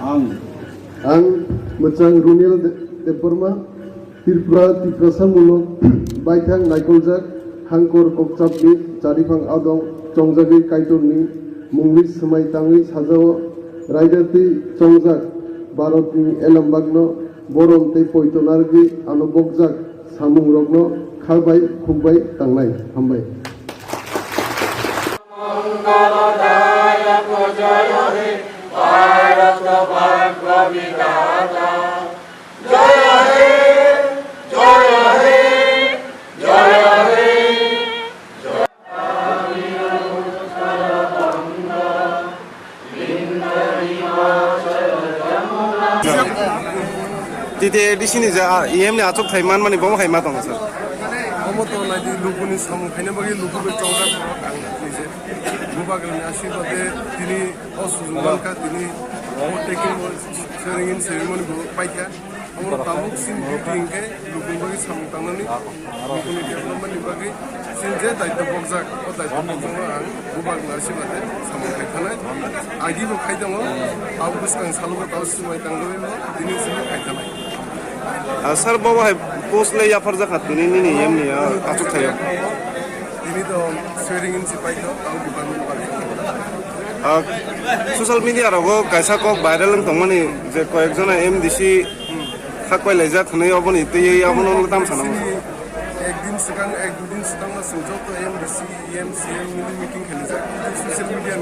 आं मोजां रुनिल देबबर्मा त्रिपुरा तिप्रासामुलक बायथां नायकलजाक हांकर ककचाबनि जारिफां आदं चंजागि काइटननि मुंनि सोमायताङै साजाव रायदाति चंजाक भारतनि एलामबागनो बरम ते पयतनारगि आनबकजाक सामुं रगनो खाबाय खुबाय तांनाय हामबाय Titi di sini je, IM ni acok thaiman mani bawa khai matang sir. Kamu tahu lagi lugu ni samu, kayaknya bagi lugu bercongkak orang ni je. Lupa kalau ni asyik pada tini osuzungan ka tini taking sharing ceremony baik ya. Kamu tamu sin meeting ke lugu bagi samu tangan ni, lugu ni development ni bagi sin je dah itu boxak, dah itu boxak orang lupa kalau asyik pada samu khai tanah. Agi tu khai tanah, aku sekarang selalu tahu semua tangan ni, tini semua khai tanah. Sir bawa hai post le ya farza khat ni ni IM ni acok thayo. Ini tu sharing in sipai tu, aku bukan bagi. Social media rago kaisa kok viral ang tongmani je ko ekjona MDC hakoi leja thne oboni te abono tam sana একদিন সেখান না সুযোগ তো MDC EMCM meeting খেলে যায় social media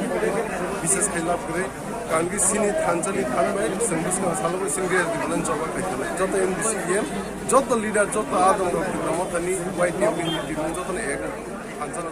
বিশেষ খেলা করে কারণ কি সিনি থানচালি থানবাই সঙ্গীত সালবো সিঙ্গে দিবলেন জবা খাইতে যত MDC EM যত লিডার যত আদম রক্ত মতনি হোয়াইট টিম যত এক থানচালা